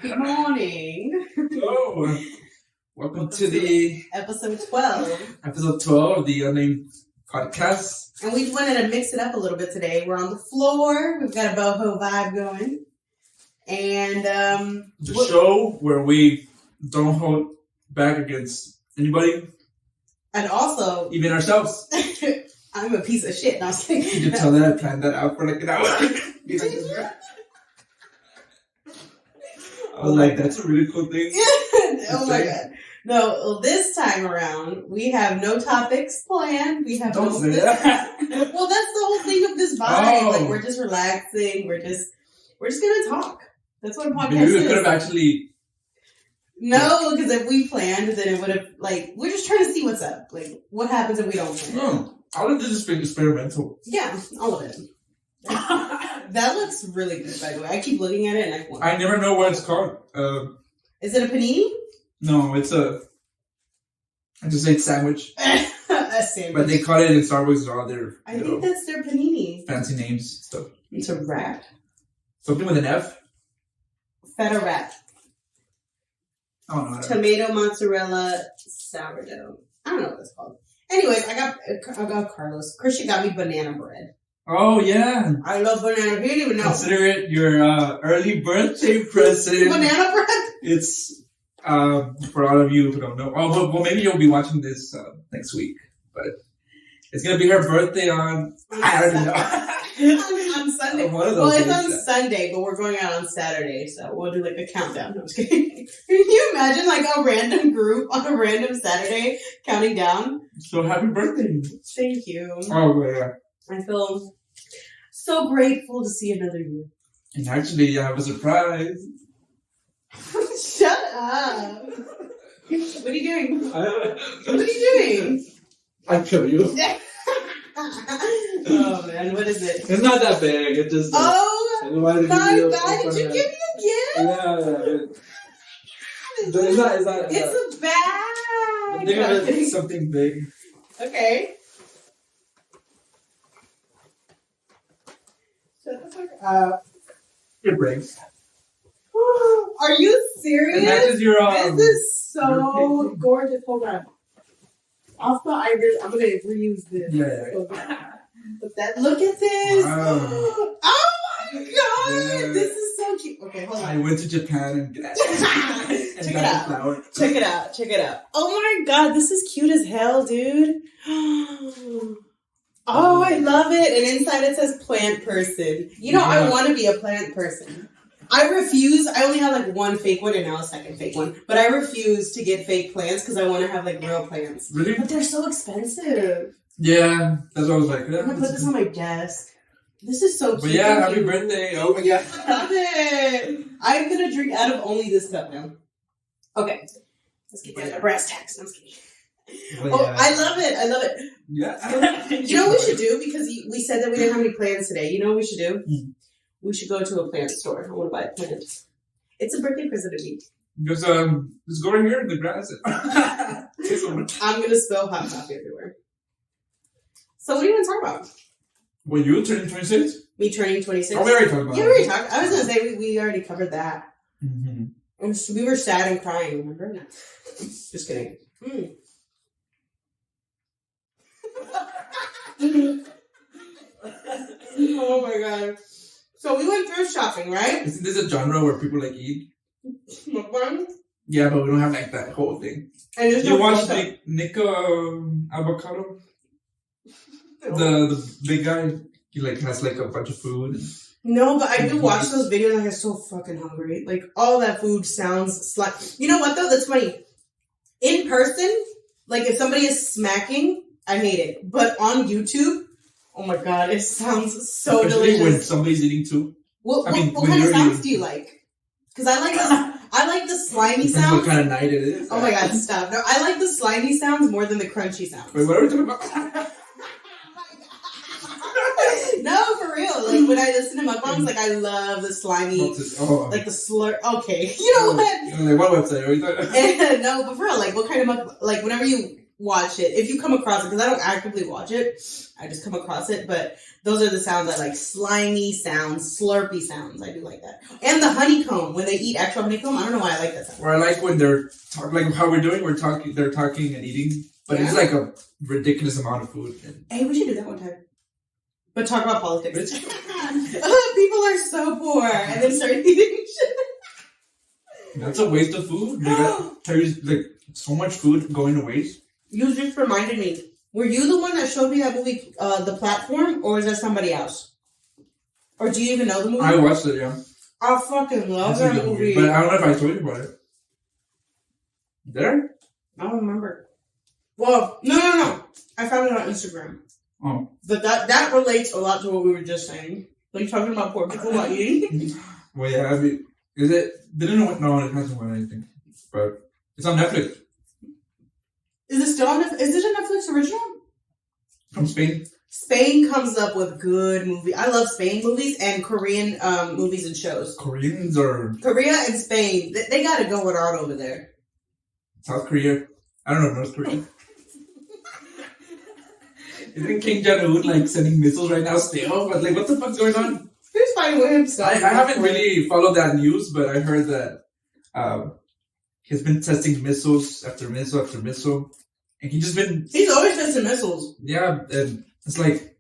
Good morning. Oh, welcome to the episode 12. Episode 12 of the Unnamed Podcast. And we wanted to mix it up a little bit today. We're on the floor. We've got a boho vibe going. And the show where we don't hold back against anybody. And also, even ourselves. I'm a piece of shit. No, I'm kidding. Did you tell that I planned that out for like an hour? I was like, that's a really cool thing. Oh my god. No, well, this time around, we have no topics planned. We have Don't say that. Well, that's the whole thing of this vibe. Like, we're just relaxing. We're just gonna talk. That's what a podcast Maybe we is. could have actually... No, because if we planned, then it would have, like, we're just trying to see what's up. Like, what happens if we don't plan? All of this is experimental. Yeah, all of it. That looks really good, by the way. I keep looking at it and I want I never know what it's called. Is it a panini? No, it's a... I just ate sandwich. A sandwich. But they call it in Starbucks all their... I think that's their panini. Fancy names stuff. It's a wrap. Something with an F? Feta wrap. Oh, no. Tomato mozzarella sourdough. I don't know what it's called. Anyways, I got Carlos. Christian got me banana bread. Oh, yeah. I love banana. He didn't even know. Consider it your early birthday present. Banana bread? It's, for all of you who don't know. Oh, well, maybe you'll be watching this next week. But it's going to be her birthday on, I don't know. on Sunday. One of those Well, it's days, on yeah. Sunday, but we're going out on Saturday, so we'll do like a countdown. No, I'm just kidding. Can you imagine like a random group on a random Saturday counting down? So happy birthday. Thank you. Oh, yeah. I feel so grateful to see another year. And actually, I have a surprise. Shut up. What are you doing? What are you doing? I'll kill you. Oh man, what is it? It's not that big. It's just... Oh my god, did you give me a gift? Yeah. It's not. It's a bag. Think of it as something big. Okay. Shut the fuck up. Your breaks. Are you serious? And that is your, this is so your gorgeous. Hold on. Also, I'm gonna reuse this. Yeah. But look at this. Wow. Oh my god, Yeah. this is so cute. Okay, hold I on. went to Japan and got Check it out. flower. Check it out. Check it out. Oh my god, this is cute as hell, dude. Oh, I love it. And inside it says plant person. You know, I want to be a plant person. I refuse. I only have like one fake one and now a second fake one. But I refuse to get fake plants because I want to have like real plants. Really? But they're so expensive. Yeah, that's what I was like. I'm going to put this on my desk. This is so cute. But yeah, Thank happy you. birthday. Oh my god. I love it. I'm going to drink out of only this cup now. Okay. Let's get down to brass tacks. I'm just kidding. Well, Oh, yeah. I love it. I love it. Yeah. You know what we should do? Because we said that we didn't have any plans today. You know what we should do? We should go to a plant store. I want to buy a plant. It's a birthday present to me. Just go right here in the grass. I'm going to spill hot coffee everywhere. So what do you want to talk about? Well, you turning 26? Me turning 26? Oh, we already talked about Yeah, it. we already talked. I was going to say we already covered that. Mm-hmm. And so we were sad and crying, remember? No. Just kidding. Oh my god. So we went thrift shopping, right? Isn't this a genre where people like eat? Mukbang. Yeah, but we don't have like that whole thing. And there's You no watch filter. Nick Avocado? The big guy? He like has like a bunch of food. No, but I do watch those videos and I get so fucking hungry. Like, all that food sounds like... You know what, though? That's funny. In person, like, if somebody is smacking, I hate it. But on YouTube, oh my god, it sounds so Especially delicious. when somebody's eating too. What when kind of you're sounds eating. do you like? Because I like the slimy Depends sounds. what kind of night it is. Oh my god, stop. No, I like the slimy sounds more than the crunchy sounds. Wait, what are we talking about? No, for real. Like, when I listen to mukbangs, like, I love the slimy, like the slur. Okay, you know what? Like what website are you talking about? No, but for real, like, what kind of like, whenever you watch it, if you come across it, because I don't actively watch it, I just come across it, but those are the sounds I like. Slimy sounds, slurpy sounds. I do like that. And the honeycomb, when they eat actual honeycomb, I don't know why I like that sound. Or I like when they're talking, like how we're doing, they're talking and eating, but it's like a ridiculous amount of food. Hey, we should do that one time. But talk about politics. People are so poor, and then start eating shit. That's a waste of food. There's like so much food going to waste. You just reminded me. Were you the one that showed me that movie, The Platform, or is that somebody else? Or do you even know the movie? I watched it, yeah. I fucking love That's that movie. But I don't know if I told you about it. There? I don't remember. Well, no. I found it on Instagram. Oh. But that relates a lot to what we were just saying. Like talking about poor people not eating. Well, yeah, I mean, is it? Didn't know what? No, it hasn't won anything. But it's on Netflix. Is it still on Netflix? Is it a Netflix original? From Spain. Spain comes up with good movies. I love Spain movies and Korean movies and shows. Koreans or Korea and Spain, they got it going on over there. South Korea. I don't know, North Korea. Isn't King Jong-un like sending missiles right now still? But like, what the fuck's going on? He's fighting with himself. I haven't really followed that news, but I heard that he's been testing missiles after missile after missile. And he's always testing missiles. Yeah, and it's like,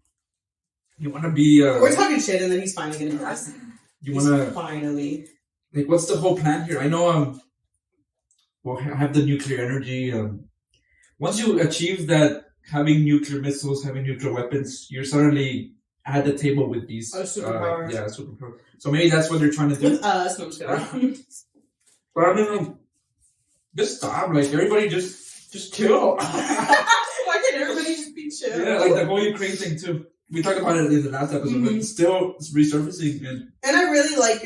you want to be... We're talking shit and then he's finally getting us. You want to... Finally. Like, what's the whole plan here? I know, we'll have the nuclear energy. Once you achieve that, having nuclear missiles, having nuclear weapons, you're suddenly at the table with these... A superpower. Superpower. So maybe that's what they're trying to do. With us, no, I'm just kidding. But I don't know. Just stop. Like, everybody just chill. Why can't everybody just be chill? Yeah, like the whole Ukraine thing too. We talked about it in the last episode, but it's still resurfacing. And I really like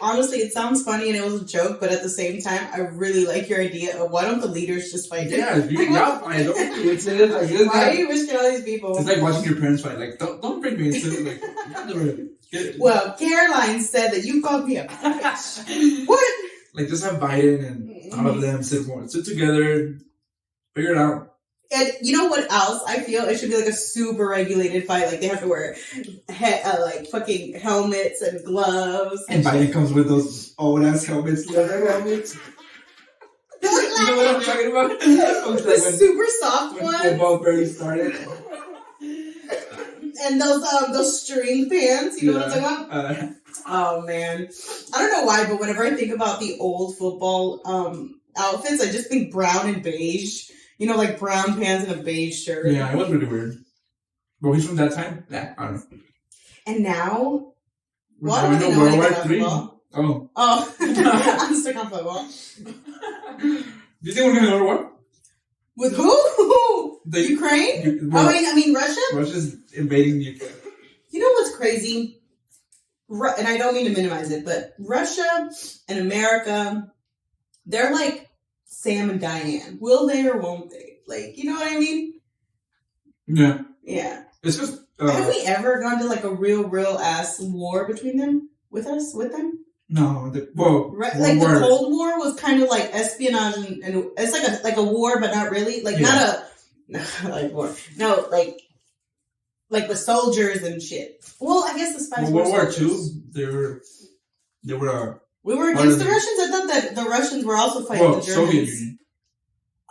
honestly, it sounds funny and it was a joke, but at the same time, I really like your idea of why don't the leaders just fight? Yeah, y'all fight. Why are you risking all these people? It's like watching your parents fight. Like, don't bring me into it. Like, well, Caroline said that you called me a bitch. What? Like, just have Biden and all of them sit together, figure it out. And you know what else? I feel it should be like a super regulated fight. Like they have to wear like fucking helmets and gloves. And Biden comes with those old ass helmets, leather helmets. You know what I'm talking about? The super soft when ones. Football barely started. And those string pants. You know what I'm talking about? Oh man, I don't know why, but whenever I think about the old football outfits, I just think brown and beige. You know, like brown pants and a beige shirt. Yeah, it was really weird. Well, he's from that time? Yeah, I don't know. And now? Well, I don't know World War III. Oh. I'm stuck on football. Do you think we're going to go to war? With who? The Ukraine? I mean Russia? Russia's invading Ukraine. You know what's crazy? And I don't mean to minimize it, but Russia and America, they're like Sam and Diane. Will they or won't they? Like, you know what I mean? Yeah. Yeah. It's just... have we ever gone to like a real ass war between them? With them? No. The Cold War was kind of like espionage and it's like a war, but not really. Like, not like war. No, like the soldiers and shit. Well, I guess the spies were World War soldiers. II, they were we were against the Russians? I thought that the Russians were also fighting the Germans. Soviet Union.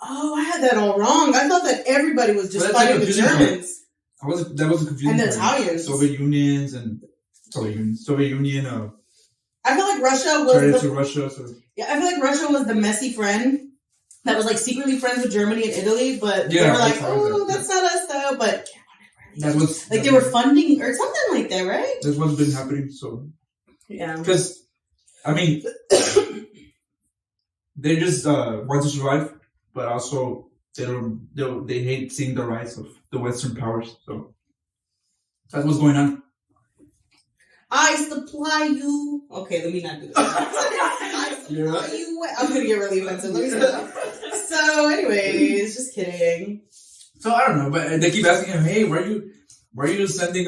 Oh, I had that all wrong. I thought that everybody was just fighting the Germans. That was a confusing And the Italians. Soviet Union. I feel like Russia was I feel like Russia was the messy friend that was like secretly friends with Germany and Italy, but they were like, that's not us though. But they were funding or something like that, right? That's what's been happening. So yeah, because I mean, they just want to survive, but also they hate seeing the rise of the Western powers. So that's what's going on. I supply you. Okay, let me not do that. I supply you. I'm gonna get really offensive. Let me stop. So, anyways, just kidding. So I don't know, but they keep asking him, "Hey, why are you sending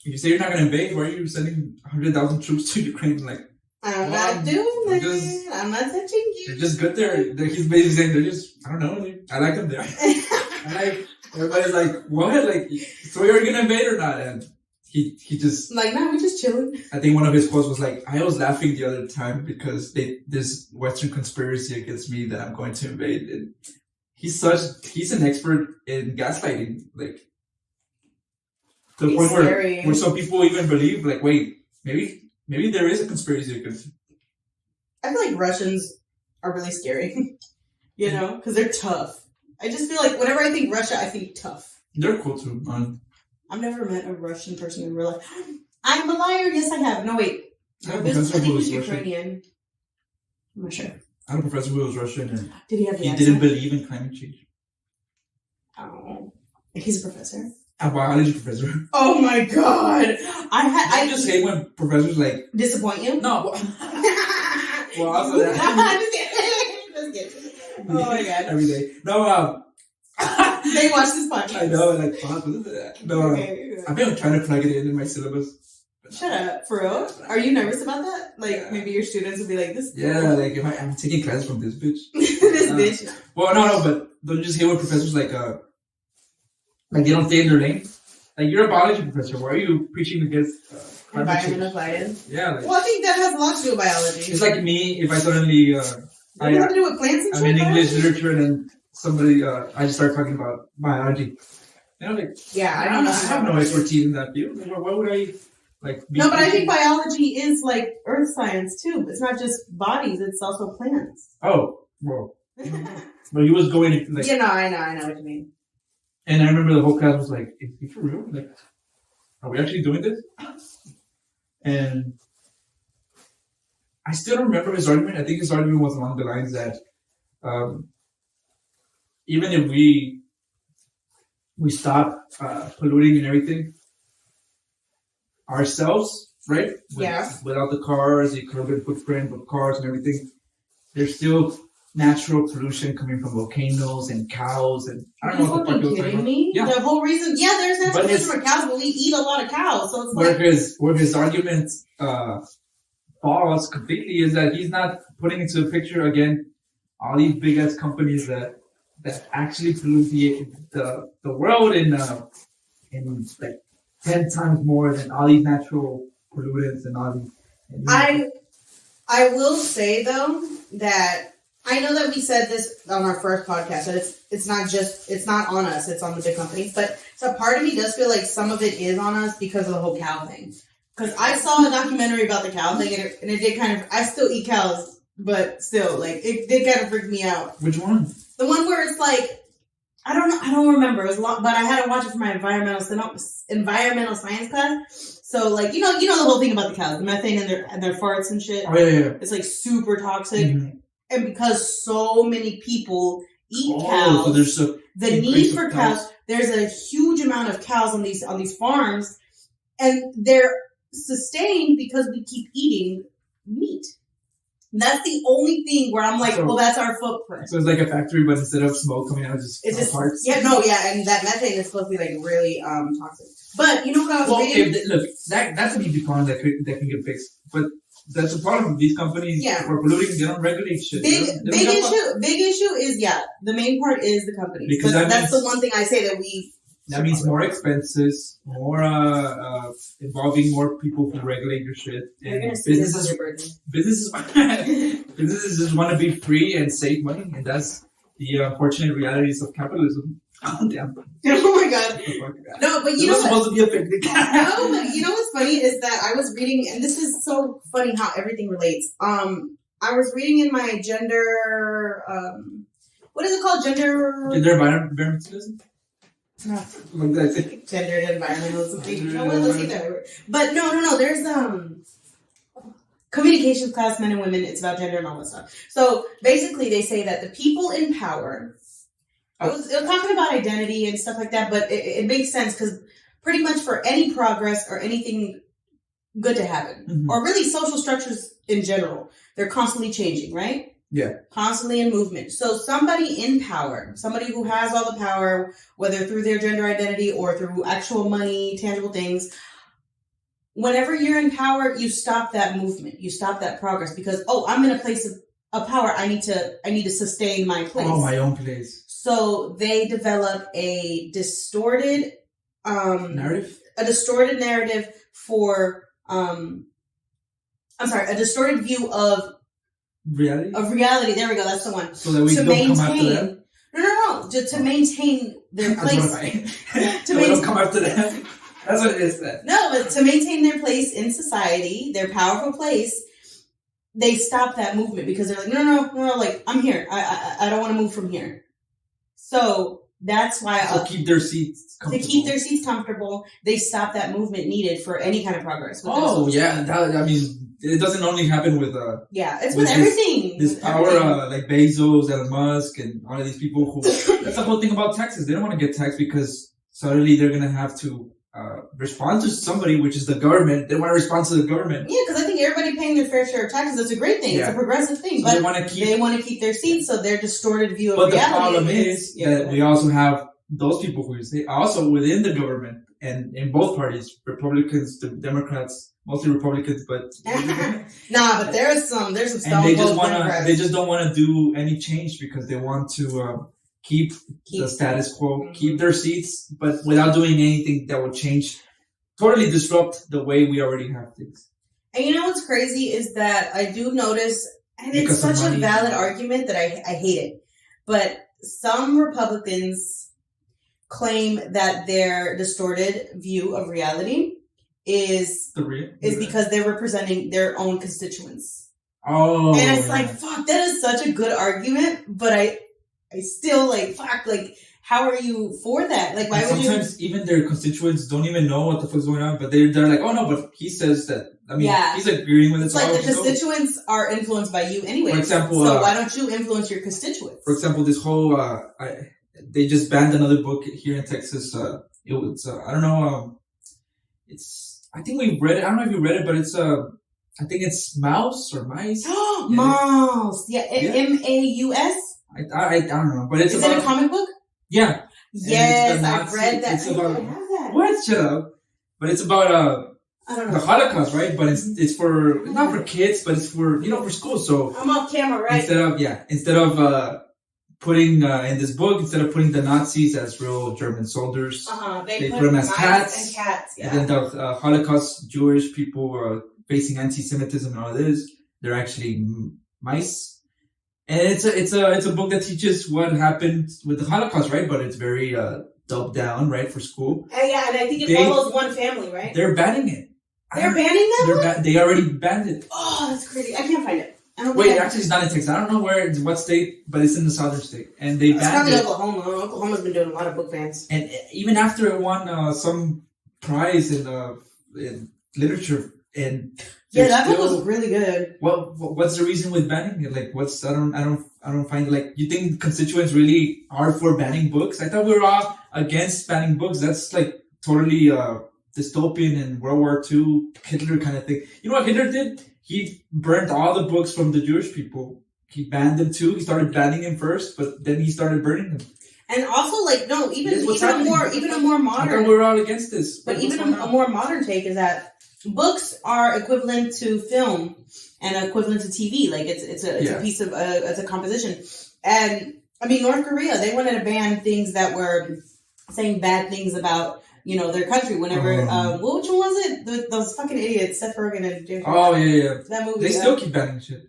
you say you're not gonna invade? Why are you sending 100,000 troops to Ukraine?" Like, I'm not doing that. I'm not touching you. They're just good there. He's basically saying they're just, I don't know, I like them there. And like, everybody's like, what? Like, so you're gonna invade or not? And he just, Like, no, we're just chilling. I think one of his quotes was like, I was laughing the other time because this Western conspiracy against me that I'm going to invade. And he's an expert in gaslighting. Like, to the He's point scary. where some people even believe, like, wait, maybe there is a conspiracy against. I feel like Russians are really scary. You know? Because they're tough. I just feel like whenever I think Russia, I think tough. They're cool too, man. I've never met a Russian person in real life. I'm a liar. Yes, I have. No, wait. I have a I professor think who he was was Russian. Ukrainian. I'm not sure. I had a professor who was Russian and Did he have the he accent? didn't believe in climate change. Oh. He's a professor. A biology professor. Oh my god. I just hate when professors like, disappoint you? no. Well, also that. Just kidding. Oh my god. Every day. No, They watch this podcast. I know, like, fuck, what is that? No, Okay. I've been trying to plug it in my syllabus. Shut up. For real? Are you nervous about that? Like, Yeah. maybe your students will be like, this Yeah, like, if I'm taking classes from this bitch. this bitch. Well, no, but don't you just hear what professors like they don't stay in their lane? Like, you're a biology professor, why are you preaching against climate change? Environmental bias. Yeah, like, Well, I think that has a lot to do with biology. it's like me if I suddenly, Does it have to do with plants and I'm shit? in English biology? literature and then somebody, I just start talking about biology. You know, like, Yeah, I don't know. I have no expertise in that field. Why would I, like, be No, but I preaching? think biology is like earth science too. It's not just bodies, it's also plants. Oh, well, but he was going, like, You know, I know what you mean. and I remember the whole class was like, is he for real? Like, are we actually doing this? And I still don't remember his argument. I think his argument was along the lines that even if we stop polluting and everything ourselves, right? Yeah. Without the cars, the carbon footprint of cars and everything, there's still natural pollution coming from volcanoes and cows and I don't know what the fuck Are it you was talking kidding about. me? Yeah. The whole reason, there's natural But pollution from cows, but we eat a lot of cows, so it's like, Where his argument falls completely is that he's not putting into the picture again all these big ass companies that actually pollute the world in like 10 times more than all these natural pollutants and all these. I will say though that I know that we said this on our first podcast that it's not on us, it's on the big companies, but so part of me does feel like some of it is on us because of the whole cow thing. Because I saw a documentary about the cow thing and it did kind of, I still eat cows, but still, like, it did kind of freak me out. Which one? The one where it's like, I don't remember. It was long, but I had to watch it for my environmental science class. So, like, you know the whole thing about the cows, the methane and their farts and shit. Oh yeah. It's like super toxic, Mhm. and because so many people eat So cows, there's a the increase need of for cows. cows. There's a huge amount of cows on these farms, and they're sustained because we keep eating meat. That's the only thing where I'm like, So- well, that's our footprint. So it's like a factory, but instead of smoke coming out, it's It's just parts. and that methane is supposed to be like really toxic. But you know what I was Well, reading? look, that's an easy problem that can get fixed. But that's the problem. These companies Yeah. are polluting. They don't regulate shit. They don't give a fuck. Big issue is the main part is the companies. Because But that that's means- the one thing I say that we. That means more expenses, more involving more people who regulate your shit, You're and gonna see this on businesses your birthday. businesses just want to be free and save money, and that's the unfortunate realities of capitalism. Oh damn! Oh my god. No, but you It know was what? supposed to be a picnic. No, but you know what's funny is that I was reading, and this is so funny how everything relates. I was reading in my gender, what is it called? Gender. Is there environmentalism? No. Like that. Gendered environmentalism. No, well, let's see that word. But no. There's communications class, men and women. It's about gender and all that stuff. So basically, they say that the people in power. It was talking about identity and stuff like that, but it makes sense because pretty much for any progress or anything good to happen, Mhm. or really social structures in general, they're constantly changing, right? Yeah. Constantly in movement. So somebody in power, somebody who has all the power, whether through their gender identity or through actual money, tangible things, whenever you're in power, you stop that movement. You stop that progress because, I'm in a place of power. I need to sustain my place. Oh, my own place. So they develop a distorted Narrative? a distorted narrative for a distorted view of Reality? reality. There we go. That's the one. So that we To don't come after them? No. To maintain their That's place. what I To So we don't main- come after them. That's what it is then. No, but to maintain their place in society, their powerful place, they stop that movement because they're like, no, like I'm here. I don't want to move from here. So that's why So keep their seats to comfortable. keep their seats comfortable, they stop that movement needed for any kind of progress. with Oh, this. yeah. That, I mean, it doesn't only happen with Yeah, it's with with everything. this With power, everything. like Bezos, Elon Musk, and all of these people who. That's the whole thing about taxes. They don't want to get taxed because suddenly they're going to have to respond to somebody, which is the government. They want to respond to the government. Yeah, because I think everybody paying their fair share of taxes, that's a great thing. It's Yeah. a progressive thing. So they but want to keep. they want to keep their seats, so their distorted view of But the reality problem is yeah, that we also have those people who say also within the government and in both parties, Republicans, the Democrats, mostly Republicans, but Nah, but there's some and stone they just cold want to Democrats. they just don't want to do any change because they want to keep the status quo, Mhm. keep their seats, but without doing anything that will change, totally disrupt the way we already have things. And you know what's crazy is that I do notice, and Because it's of such a money. valid argument that I hate it, but some Republicans claim that their distorted view of reality is The real because they're representing their own constituents. oh, And it's yeah. like, fuck, that is such a good argument, but I still like, fuck, like, how are you for that? Like, why And would you? sometimes even their constituents don't even know what the fuck's going on, but they're like, oh no, but he says that. I mean, Yeah. he's agreeing with it. It's So like I'll the just go. constituents are influenced by you anyway. For example, so why don't you influence your constituents? For example, this whole they just banned another book here in Texas. It was I don't know. It's I think we read it. I don't know if you read it, but it's I think it's Mouse or Mice. Mouse. Yeah, Yeah. M-A-U-S? I don't know, but it's Is about it a comic book? yeah. Yes, the I've Nazi- read that. it's I about- don't have that. What? Shut up. But it's about I don't the know. Holocaust, right? But it's for not for kids, but it's for for school. So I'm off camera, right? instead of putting in this book, instead of putting the Nazis as real German soldiers, They put them as mice cats. and cats. Yeah. and then the Holocaust Jewish people facing anti-Semitism and all this, they're actually mice. And it's a book that teaches what happened with the Holocaust, right? But it's very dubbed down, right, for school. Yeah, and I think it They- follows one family, right? They're banning it. They're banning that one? They already banned it. Oh, that's crazy. I can't find it. I don't Wait, think I- actually, it's not in Texas. I don't know what state, but it's in the southern state, and they It's banned probably it. Oklahoma. Oklahoma's been doing a lot of book bans. And even after it won some prize in literature, and Yeah, there's that book still- was really good. What's the reason with banning it? Like, I don't find, like, you think constituents really are for banning books? I thought we were all against banning books. That's like totally dystopian and World War II Hitler kind of thing. You know what Hitler did? He burned all the books from the Jewish people. He banned them too. He started banning them first, but then he started burning them. And also, like, no, even Yes, what's a happening? more I modern, thought we were all against this. but What's even going a on? more modern take is that books are equivalent to film and equivalent to TV. Like it's Yeah. a piece of it's a composition. And I mean, North Korea, they wanted to ban things that were saying bad things about their country. Whenever which one was it? Those fucking idiots, Seth Rogen and James. Oh yeah. That movie. They still keep banning shit.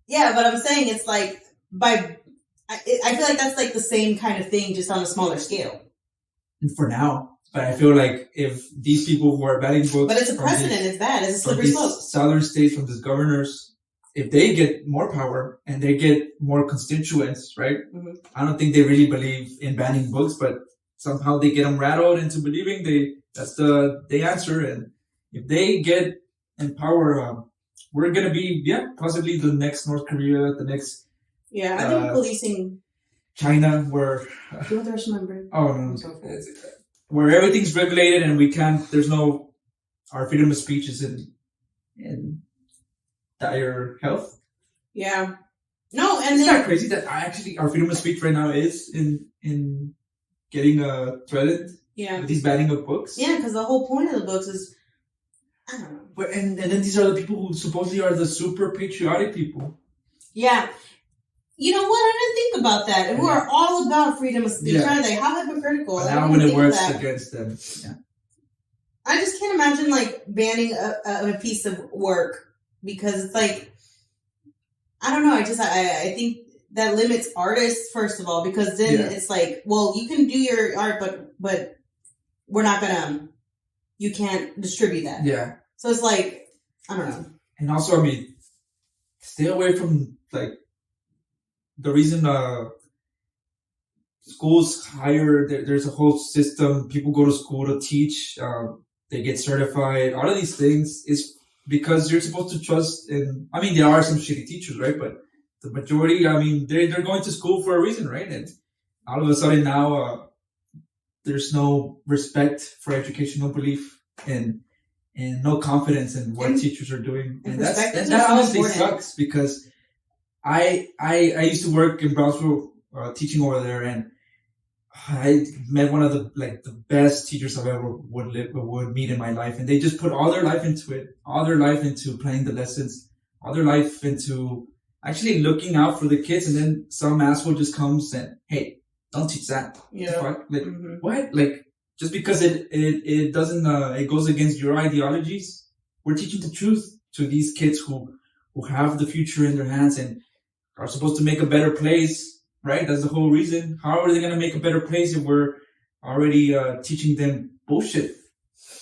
Yeah, but I'm saying it's like I feel like that's like the same kind of thing, just on a smaller scale. For now. But I feel like if these people who are banning books, But it's a from precedent. It's bad. It's a from slippery these slope. southern states, from these governors, if they get more power and they get more constituents, right? Mhm. I don't think they really believe in banning books, but somehow they get them rattled into believing that's the answer. And if they get in power, we're gonna be possibly the next North Korea, the next Yeah, I think policing. China, where Do you want the rest of my brain? oh no, where everything's regulated and we can't. There's no our freedom of speech is in dire health. Yeah. No, and Isn't then that crazy that our freedom of speech right now is in getting threatened yeah, with these banning of books? yeah, because the whole point of the books is I don't know. But and then these are the people who supposedly are the super patriotic people. Yeah. You know what? I didn't think about that. And we're all about freedom of speech, aren't they? How hypocritical. But now when it works against them, I just can't imagine like banning a piece of work because it's like, I don't know. I think that limits artists, first of all, because then it's like, well, you can do your art, but we're not gonna, you can't distribute that. Yeah. So it's like, I don't know. And also, I mean, stay away from like the reason schools hire. There's a whole system. People go to school to teach. They get certified. All of these things is because you're supposed to trust in. I mean, there are some shitty teachers, right? But the majority, I mean, they're going to school for a reason, right? And all of a sudden now, there's no respect for educational belief and no confidence in what teachers are doing. And that honestly sucks because I used to work in Brownsville, teaching over there, and I met one of the best teachers I've ever would meet in my life. And they just put all their life into it, all their life into planning the lessons, all their life into actually looking out for the kids. And then some asshole just comes and, hey, don't teach that. Yeah. Like, what? Like, just because it doesn't, it goes against your ideologies. We're teaching the truth to these kids who have the future in their hands and are supposed to make a better place, right? That's the whole reason. How are they going to make a better place if we're already teaching them bullshit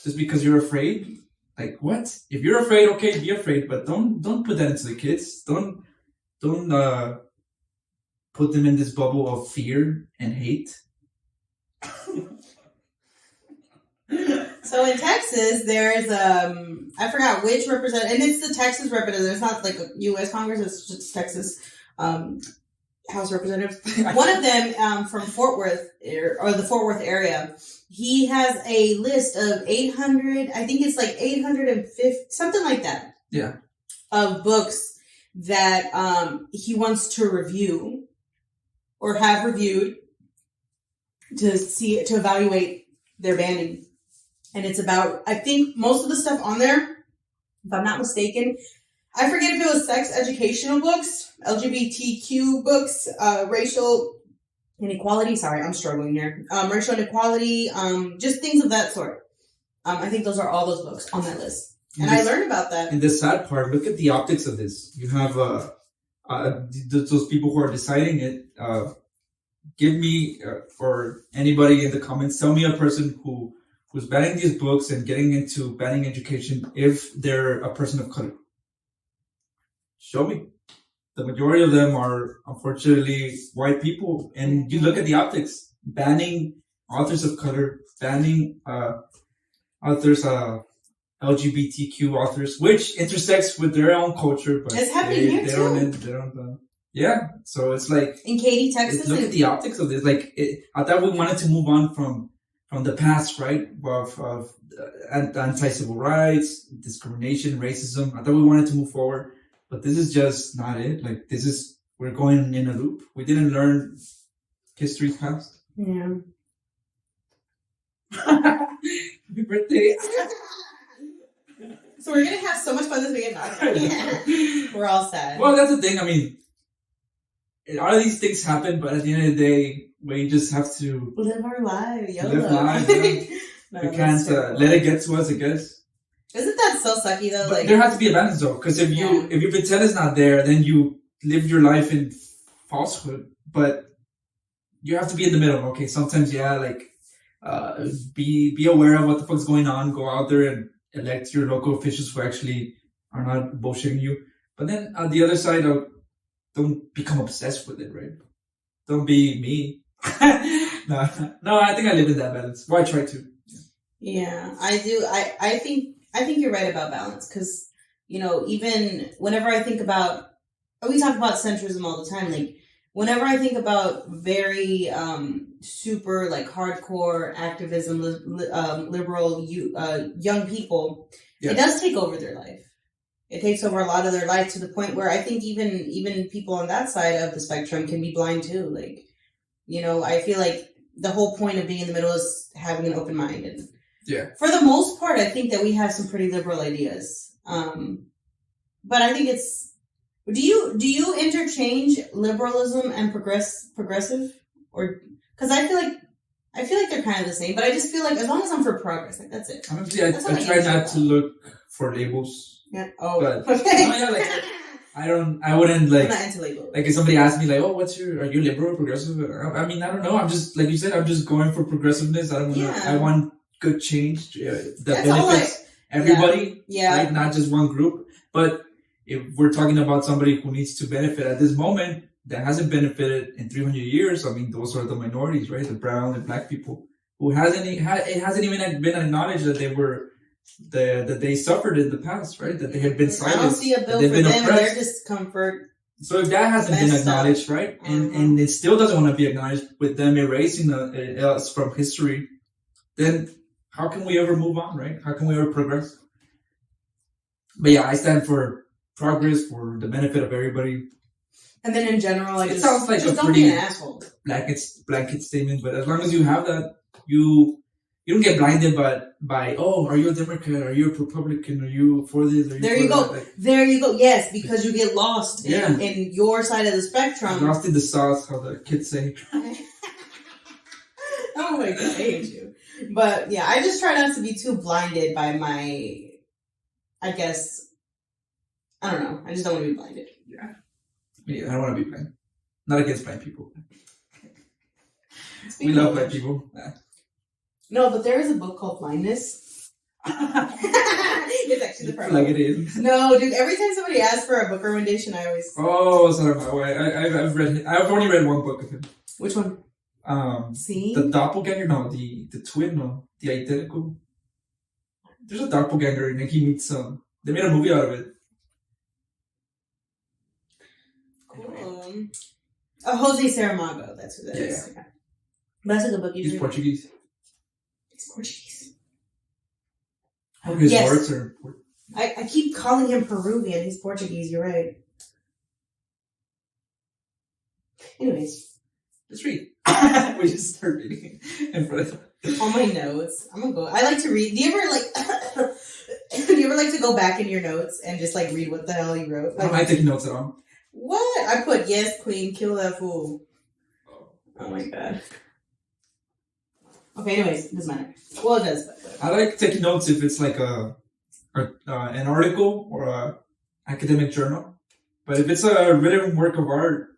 just because you're afraid? Like, what? If you're afraid, okay, be afraid, but don't put that into the kids. Don't put them in this bubble of fear and hate. So in Texas, there's I forgot which representative, and it's the Texas representative. It's not like a U.S. Congress; it's just Texas House Representatives. One of them from Fort Worth or the Fort Worth area. He has a list of 800. I think it's like 850, something like that. Yeah. Of books that he wants to review or have reviewed to evaluate their banning. And it's about, I think most of the stuff on there, if I'm not mistaken, I forget if it was sex educational books, LGBTQ books, racial inequality. Sorry, I'm struggling here. Racial inequality, just things of that sort. I think those are all those books on that list. And I learned about that. And the sad part, look at the optics of this. You have those people who are deciding it. Give me, or anybody in the comments, tell me a person who's banning these books and getting into banning education if they're a person of color. Show me. The majority of them are, unfortunately, white people. And you look at the optics. Banning authors of color, banning authors, LGBTQ authors, which intersects with their own culture. But it's happening here too. They don't yeah. So it's like... In Katy, Texas. Look at the optics of this. Like, I thought we wanted to move on from the past, right? Of anti-civil rights, discrimination, racism. I thought we wanted to move forward. But this is just not it. Like, we're going in a loop. We didn't learn history's past. Yeah. Happy birthday. So we're going to have so much fun this weekend. We're all sad. Well, that's the thing. I mean, all of these things happen, but at the end of the day, we just have to live our lives. Live lives. No, we can't let it get to us, I guess. Isn't that so sucky though? But there has to be a balance though, because if you pretend it's not there, then you live your life in falsehood. But you have to be in the middle. Okay, sometimes be aware of what the fuck's going on. Go out there and elect your local officials who actually are not bullshitting you. But then on the other side, don't become obsessed with it, right? Don't be me. No, I think I live in that balance. Well, I try to. Yeah, I do. I think you're right about balance because, even whenever I think about, we talk about centrism all the time. Like, whenever I think about very super like hardcore activism, liberal young people, It does take over their life. It takes over a lot of their life to the point where I think even people on that side of the spectrum can be blind too. Like, I feel like the whole point of being in the middle is having an open mind. And for the most part, I think that we have some pretty liberal ideas. But I think Do you interchange liberalism and progressive, or because I feel like they're kind of the same, but I just feel like as long as I'm for progress, like that's it. Honestly, I That's what I try usually not to want. look for labels. Yeah. Oh. But Okay. no, yeah, like I wouldn't I'm like not into labels. if somebody asked me like, oh, are you liberal or progressive? I mean, I don't know. I'm just like you said. I'm just going for progressiveness. I don't want. Yeah. I want good change that That's all benefits everybody, Yeah. right? Not just one group. But if we're talking about somebody who needs to benefit at this moment that hasn't benefited in 300 years, I mean, those are the minorities, right? The brown and black people who it hasn't even been acknowledged that that they suffered in the past, right? That they had been I don't silenced. see a bill they've for been them and their oppressed. discomfort. So if that hasn't been Messed up. acknowledged, right, and it still doesn't want to be acknowledged with them erasing us from history, then how can we ever move on, right? How can we ever progress? But yeah, I stand for progress for the benefit of everybody. And then in general, It sounds like just a don't pretty be an asshole. blanket statement, but as long as you have that, you don't get blinded by are you a Democrat? Are you a Republican? Are you for this? Are you There for you go. that? Like, There you go. Yes, because you get lost Yeah. in your side of the spectrum. lost in the sauce, how the kids say. Oh my god, I hate you. But yeah, I just try not to be too blinded by I guess, I don't know. I just don't want to be blinded. Yeah, I don't want to be blind. Not against blind people. Speaking We love of blind which- people. No, but there is a book called Blindness. It's actually the Plug problem. it in. No, dude, every time somebody asks for a book recommendation, I always... Oh, sorry. I've only read one book of him. Which one? See? The doppelganger, no, the twin, no, the identical. There's a doppelganger and he meets they made a movie out of it. Cool. Jose Saramago, that's who that is. Okay. But that's a good book. You He's should read. Portuguese. He's Portuguese. Or his Yes. words are. I keep calling him Peruvian. He's Portuguese. You're right. Anyways, Just read. We just start reading in front of all my notes. I'm gonna go. I like to read. Do you ever like? Do you ever like to go back in your notes and just like read what the hell you wrote? I don't like taking notes at all. What? I put yes, queen, kill that fool. Oh my god. Okay. Anyways, doesn't matter. Well, it does. But I like taking notes if it's like an article or a academic journal. But if it's a written work of art,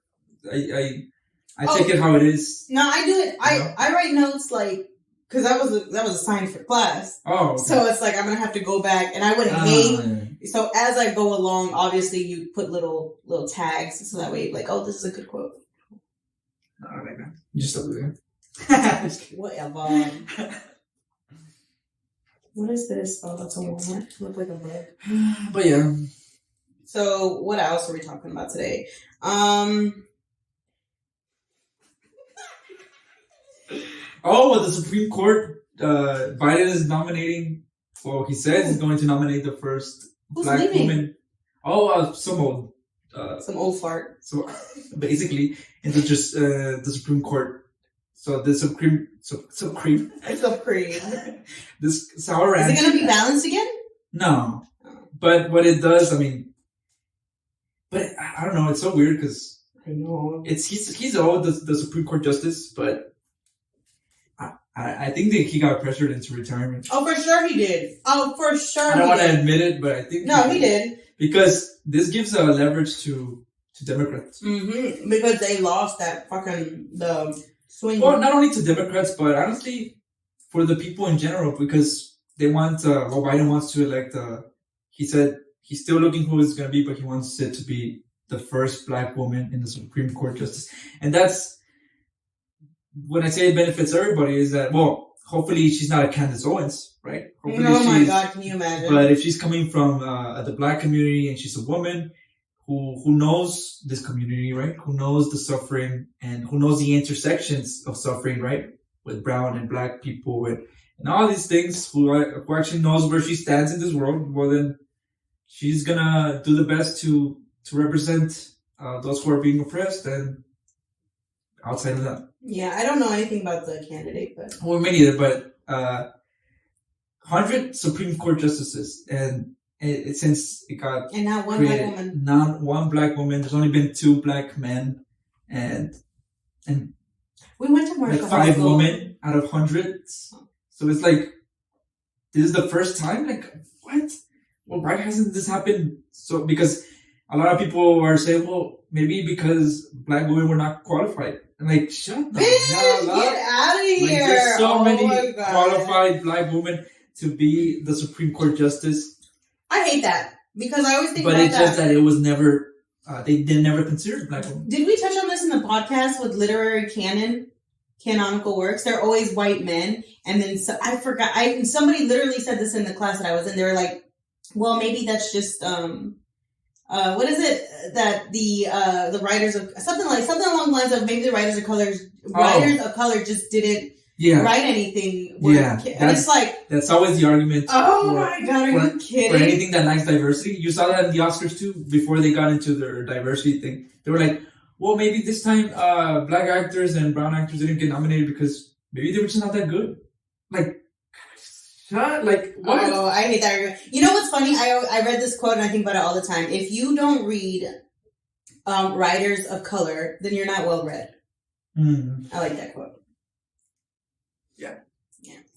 I take it how it is. no, I do it. Yeah. I write notes like because that was assigned for class. Oh, okay. So it's like I'm gonna have to go back, and I would hate. So as I go along, obviously you put little tags, so that way, like, oh, this is a good quote. No, I like that. You just don't do that. Just kidding. Whatever. What is this? Oh, that's a walnut. Look like a bread. But yeah, So what else are we talking about today? oh, the Supreme Court, Biden is nominating. Well, he says he's going to nominate the first Who's black leaving? woman. Oh, some old. Some old fart. So basically, into just the Supreme Court. So the Supreme. It's a pre. This sour Is ranch. it gonna be balanced again? No, but what it does, I mean, but I don't know. It's so weird because I know. he's old, the Supreme Court justice, but I think that he got pressured into retirement. Oh, for sure he did. Oh, for sure I don't he want to did. admit it, but I think No, he did. because this gives a leverage to Democrats. Mm-hmm. Because they lost that fucking the swing. Well, not only to Democrats, but honestly, for the people in general, because they want. Well, Biden wants to elect. He said he's still looking who it's going to be, but he wants it to be the first black woman in the Supreme Court justice, and that's when I say it benefits everybody. Is that well? Hopefully, she's not a Candace Owens, right? Hopefully Oh my she's- god, can you imagine? But if she's coming from the black community and she's a woman who knows this community, right? Who knows the suffering and who knows the intersections of suffering, right? With brown and black people and all these things, who actually knows where she stands in this world, well then she's gonna do the best to represent those who are being oppressed and outside of that. Yeah, I don't know anything about the candidate, but Well, me neither, but 100 Supreme Court justices, and since it got And not one created. black woman. Not one black woman. There's only been 2 black men, and We went to Marshall like High 5 School. women out of hundreds. So it's like, this is the first time? Like, what? Well, why hasn't this happened? So, because a lot of people are saying, well, maybe because black women were not qualified. And like, shut the hell up. Get out of here! Like, there's so Oh many my God. qualified black women to be the Supreme Court justice. I hate that because I always think But about it's just that it was never, they never considered black women. Did we touch on this in the podcast with literary canonical works? They're always white men, and then I forgot. Somebody literally said this in the class that I was in. They were like, "Well, maybe that's just what is it that the writers of something along the lines of maybe the writers of color just didn't write anything." And it's like that's always the argument. Oh my God, are you kidding? For anything that lacks diversity, you saw that in the Oscars too. Before they got into their diversity thing, they were like, well, maybe this time black actors and brown actors didn't get nominated because maybe they were just not that good. Like, like what? Oh, I hate that argument. You know what's funny? I read this quote and I think about it all the time. If you don't read writers of color, then you're not well read. I like that quote. Yeah.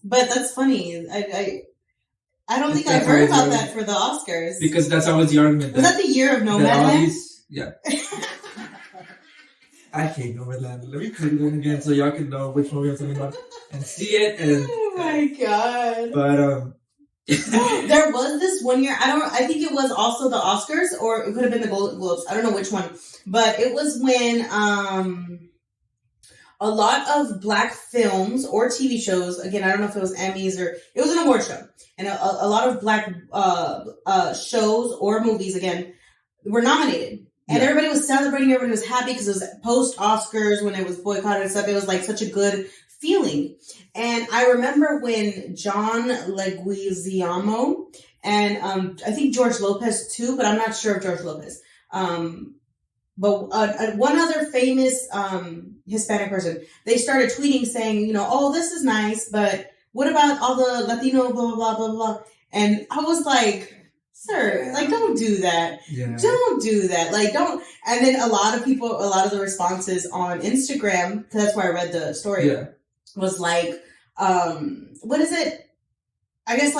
But that's funny. I don't think I heard about that for the Oscars. Because that's always the argument. Was that the year of Nomadland? Yeah. I hate Nomadland. Let me put it in again so y'all can know which movie I'm talking about and see it. And, oh my God. But there was this one year. I think it was also the Oscars, or it could have been the Golden Globes. I don't know which one, but it was when a lot of black films or TV shows. Again, I don't know if it was Emmys or it was an award show, and a lot of black shows or movies again were nominated. And everybody was celebrating, everybody was happy because it was post-Oscars when it was boycotted and stuff. It was like such a good feeling. And I remember when John Leguizamo and I think George Lopez too, but I'm not sure of George Lopez. But one other famous Hispanic person, they started tweeting saying, oh, this is nice, but what about all the Latino blah, blah, blah, blah. And I was like, sir, like, don't do that. Yeah. Don't do that. Like, don't. And then a lot of the responses on Instagram, because that's where I read the story, was like, what is it? I guess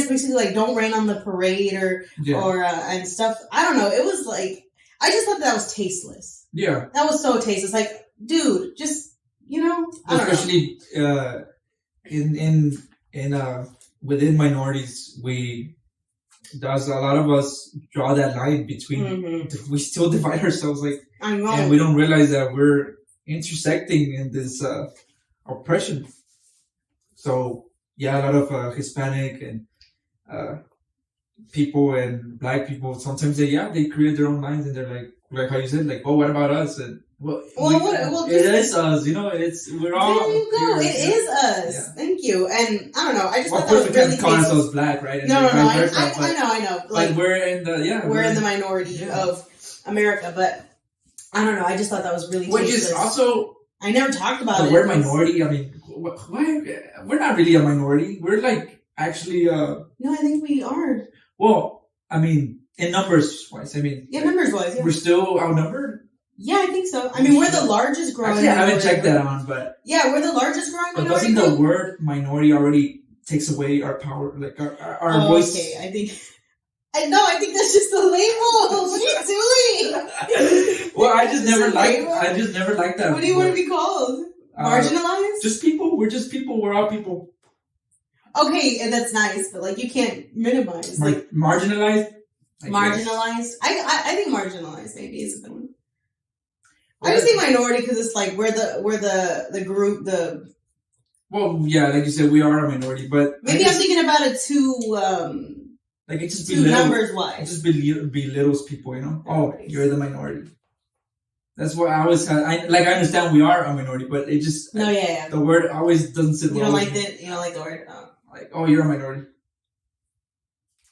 basically like, don't rain on the parade or and stuff. I don't know. It was like, I just thought that was tasteless. Yeah. That was so tasteless. Like, dude, just, especially, in within minorities, a lot of us draw that line between, we still divide ourselves, like, I know. And we don't realize that we're intersecting in this oppression. So, a lot of Hispanic and people and black people, sometimes they create their own lines and they're like how you said, like, oh, what about us? And it is us, we're all. There you go. It is us. Yeah. Thank you. And I don't know. I just thought that was really call ourselves black, right? And no. I know. Like we're in the minority of America, but I don't know. I just thought that was really. Which is also. I never talked about the word minority. I mean, we're not really a minority. We're like actually. No, I think we are. Well, I mean, in numbers wise, numbers wise, we're still outnumbered. Yeah, I think so. I mean, we're the largest growing. Actually, I haven't checked that on, but we're the largest growing. But doesn't the word minority already takes away our power, like our voice? Okay, I think that's just the label. What are you doing? Well, I just never liked that. What do you want to be called? Marginalized? Just people. We're just people. We're all people. Okay, and that's nice, but like you can't minimize. Like marginalized. Marginalized. I think marginalized maybe is a good one. I just say minority because it's like we're the group the. Well, yeah, like you said, we are a minority, but maybe I'm thinking about it too. Like it just numbers wise. It just belittles people, Oh, you're the minority. That's what I always I understand we are a minority, but it just the word always doesn't sit well. You don't like it. You don't like the word. Like, oh, you're a minority,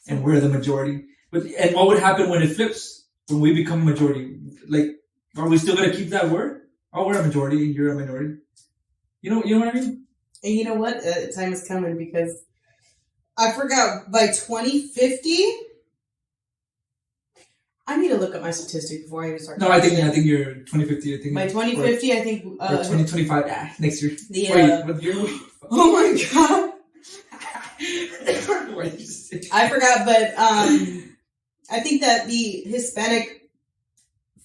and we're the majority. And what would happen when it flips? When we become a majority, like. Are we still gonna keep that word? Oh, we're a majority and you're a minority. You know what I mean? And you know what? Time is coming because I forgot by 2050, I need to look up my statistics before I even start. No, I think you're 2050. I think by 2050, I think. Or 2025. Yeah, next year. The, What year? oh my god. What did you say? I forgot, but I think that the Hispanic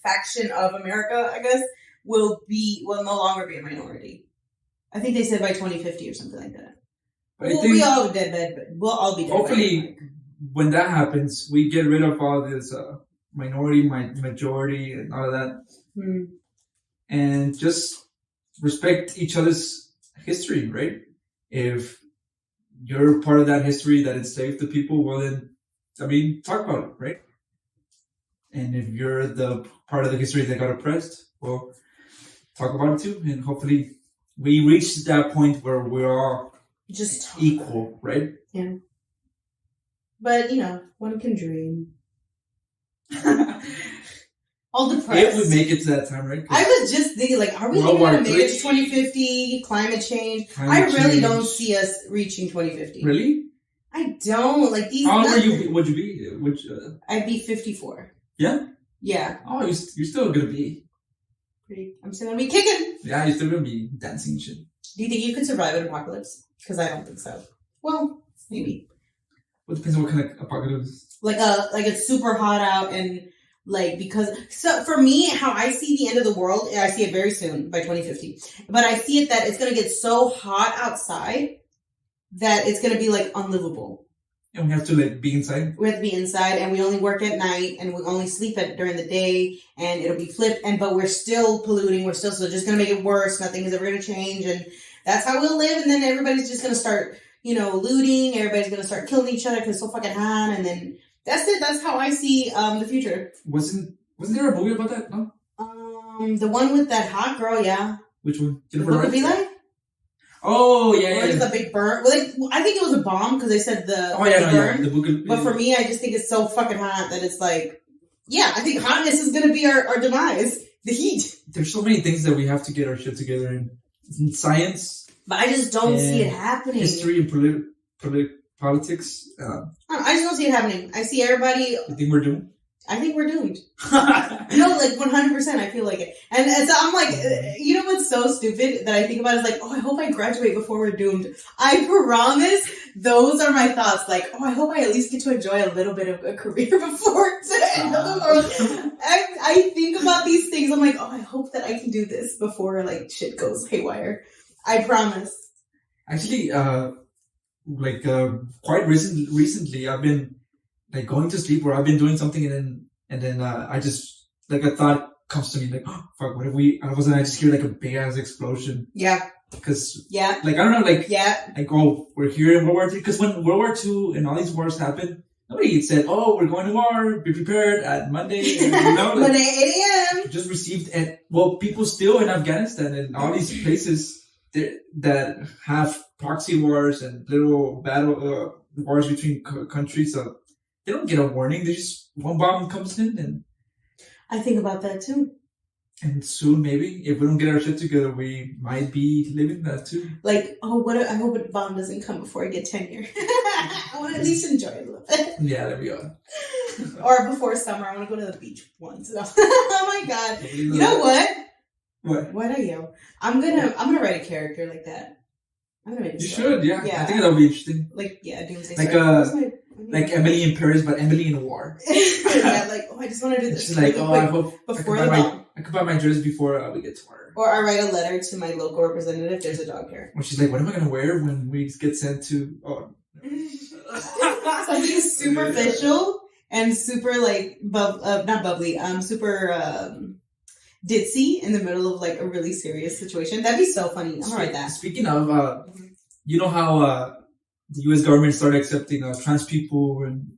faction of America, I guess, will no longer be a minority. I think they said by 2050 or something like that. We all dead, but we'll all be dead. Hopefully, when that happens, we get rid of all this minority, majority, and all of that, and just respect each other's history, right? If you're part of that history that enslaved the people, well then, I mean, talk about it, right? And if you're the part of the history that got oppressed, well, talk about it too. And hopefully we reach that point where we're all just equal, right? Yeah. But, one can dream. All depressed. If we make it to that time, right? I was just thinking, are we going to make it to 2050? Climate change? I really don't see us reaching 2050. Really? I don't. These... How old would you be? I'd be 54. Yeah? Yeah. Oh, you're still going to be... I'm still going to be kicking. Yeah, you're still going to be dancing and shit. Do you think you could survive an apocalypse? Because I don't think so. Well, maybe. Well, it depends on what kind of apocalypse. It's super hot out and... so for me, how I see the end of the world, I see it very soon by 2050, but I see it that it's going to get so hot outside that it's going to be unlivable. And we have to be inside? We have to be inside and we only work at night and we only sleep during the day and it'll be flipped but we're still polluting. We're still just going to make it worse. Nothing is ever going to change and that's how we'll live. And then everybody's just going to start, looting. Everybody's going to start killing each other because it's so fucking hot and then that's it. That's how I see the future. Wasn't there a movie about that? No. The one with that hot girl, yeah. Which one? The Book of Eli? Oh yeah. The big burn. Well, I think it was a bomb because they said the burn. The Book of... But for me, I just think it's so fucking hot that it's I think hotness is going to be our demise. The heat. There's so many things that we have to get our shit together in science. But I just don't see it happening. History and politics. I just don't see it happening. I see everybody. You think we're doomed? I think we're doomed. No, 100%. I feel like it. And so I'm what's so stupid that I think about is I hope I graduate before we're doomed. I promise those are my thoughts. I hope I at least get to enjoy a little bit of a career before the end of the world. I think about these things. I'm I hope that I can do this before shit goes haywire. I promise. Actually, quite recently I've been going to sleep or I've been doing something and then I just a thought comes to me oh fuck, what if I just hear a big ass explosion. Yeah. Because yeah. I don't know yeah. Oh, we're here in World War II, because when World War II and all these wars happened, nobody said, oh, we're going to war, be prepared at Monday, Monday 8 a.m. Just received people still in Afghanistan and all these places that have proxy wars and little battle wars between countries, so they don't get a warning. They just one bomb comes in, and I think about that too. And soon, maybe if we don't get our shit together, we might be living that too. I hope a bomb doesn't come before I get tenure. I want to at least enjoy it a little bit. Yeah, there we go. Or before summer, I want to go to the beach once. Oh my god! You know what? What? What are you? I'm gonna write a character like that. I'm gonna make. You should, yeah. I think that'll be interesting. Doomsday. Like Emily in Paris, but Emily in war. Yeah, I just want to do this. She's I hope before I could buy my dress before we get to war. Or I write a letter to my local representative. There's a dog here. When she's what am I gonna wear when we get sent to? Oh, something superficial and super not bubbly. Super ditzy in the middle of a really serious situation. That'd be so funny. I'm gonna write that. Speaking of, you know how the U.S. government started accepting trans people and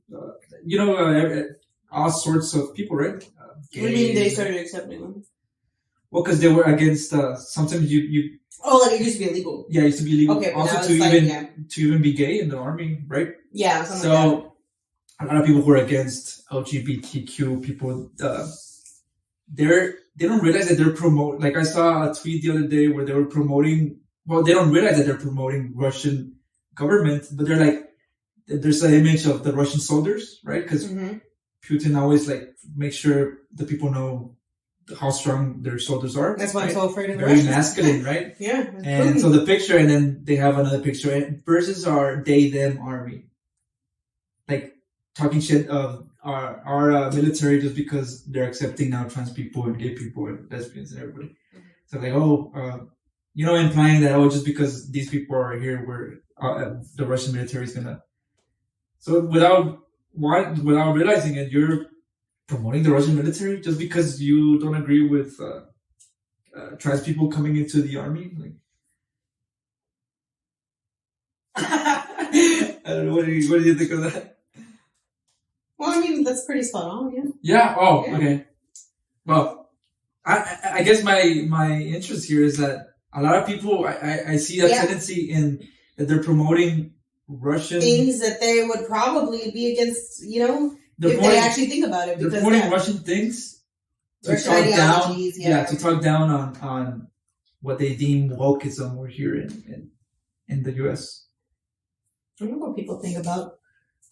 all sorts of people, right? What do you mean they started accepting them? Well, because they were against. Sometimes you. Oh, it used to be illegal. Yeah, it used to be illegal. Okay, also to even be gay in the army, right? Yeah. So a lot of people who are against LGBTQ people, they don't realize that they're promoting. I saw a tweet the other day where they were promoting. Well, they don't realize that they're promoting Russian government, but they're there's an image of the Russian soldiers, right? Because Putin always like make sure the people know how strong their soldiers are. That's why I'm right? so afraid of the Very Russians. masculine, right? Yeah. And Putin. so the picture, and then they have another picture, and versus our they/them army, like talking shit of our military just because they're accepting now trans people and gay people and lesbians and everybody. So like, implying that just because these people are here, the Russian military is gonna. So without realizing it, you're promoting the Russian military just because you don't agree with trans people coming into the army. Like, I don't know. What do you think of that? Well, I mean, that's pretty spot on, yeah. Yeah. Oh, Yeah. okay. Well, I guess my interest here is that a lot of people I see a tendency in that they're promoting Russian things that they would probably be against, if they actually think about it. They're Because promoting Russian things to Russian talk down, ideologies, to talk down on what they deem wokeism or here in the U.S. I wonder what people think about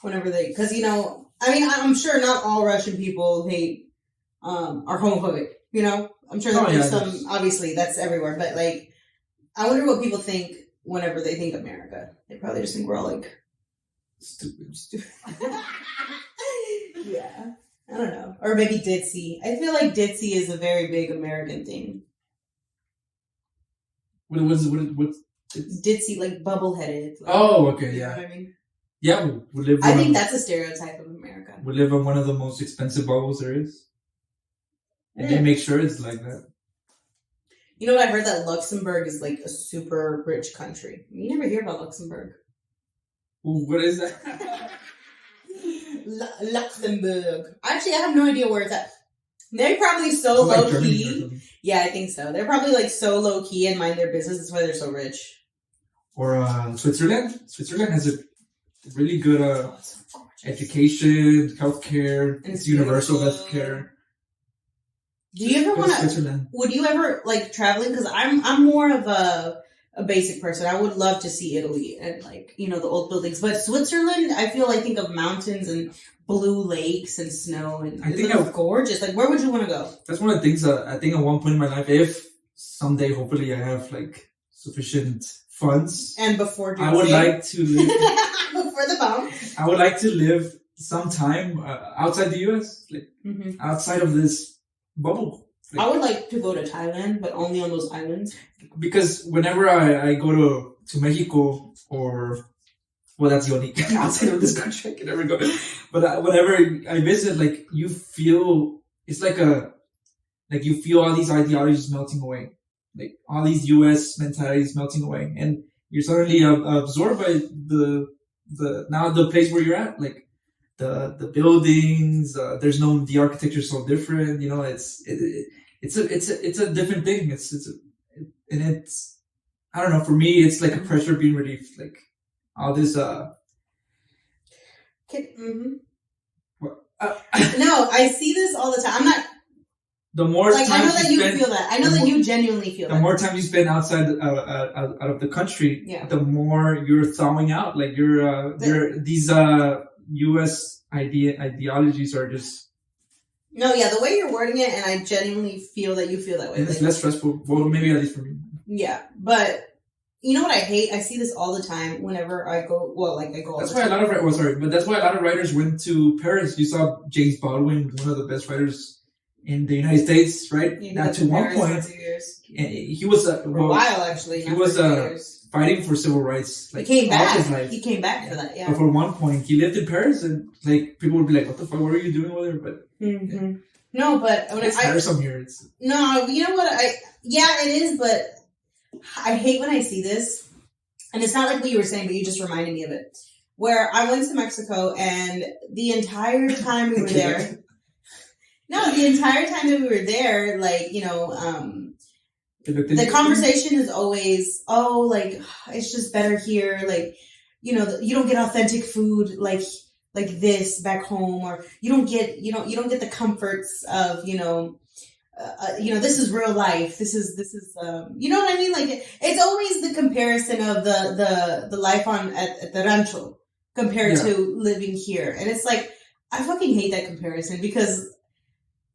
whenever they, because I'm sure not all Russian people are homophobic. I'm sure there's some. Obviously, that's everywhere. But like, I wonder what people think whenever they think America. They probably just think we're all like Stupid. Yeah, I don't know. Or maybe ditzy. I feel like ditzy is a very big American thing. What's Ditzy, like bubble-headed. Like, oh, okay, you yeah. know what I mean? Yeah, we live. I think that's a stereotype of America. We live on one of the most expensive bubbles there is, and they make sure it's like that. You know what I heard? That Luxembourg is like a super rich country. You never hear about Luxembourg. Ooh, what is that? Luxembourg. Actually, I have no idea where it's at. They're probably so Like low key. Yeah, I think so. They're probably like so low key and mind their business. That's why they're so rich. Or Switzerland. Switzerland has a really good education, healthcare. It's universal healthcare. Do you ever want to? Would you ever like traveling? Because I'm more of a basic person. I would love to see Italy and like the old buildings, but Switzerland, I think of mountains and blue lakes and snow, and I think it's gorgeous. Like, where would you want to go? That's one of the things that I think at one point in my life, if someday hopefully I have like sufficient funds, and before I would like to live before the bomb. I would like to live sometime outside the U.S., like outside of this bubble. Like, I would like to go to Thailand, but only on those islands. Because whenever I go to Mexico or that's the only outside of this country I can ever go. But whenever I visit, like you feel it's like you feel all these ideologies melting away, like all these U.S. mentalities melting away, and you're suddenly absorbed by the place where you're at, like the buildings. The architecture's so different. It's a different thing. It's I don't know. For me, it's like a pressure being relieved. Like all this. No, I see this all the time. I'm not. The more time I know that you feel that. I know that you genuinely feel that. The more time you spend outside out of the country, the more you're thawing out. Like these U.S. ideologies are just. No, yeah, the way you're wording it, and I genuinely feel that you feel that way. And it's less stressful. Well, maybe at least for me. Yeah, but you know what I hate? I see this all the time whenever I go. Well, like I go. That's why a lot of but that's why a lot of writers went to Paris. You saw James Baldwin, one of the best writers in the United States, right? Now to one point, he was for a while actually. He was fighting for civil rights. Like, he came back. He came back for that. Yeah. But for one point, he lived in Paris, and like people would be like, "What the fuck? What are you doing over there?" But no, but when it's tiresome here. No, you know what? It is, but I hate when I see this, and it's not like what you were saying, but you just reminded me of it. Where I went to Mexico, and the entire time we were there. No, the entire time that we were there, like, the conversation is always, it's just better here. Like, you don't get authentic food like this back home, or you don't get the comforts of, this is real life. This is, you know what I mean? Like, it's always the comparison of the life at the rancho compared to living here. And it's like, I fucking hate that comparison because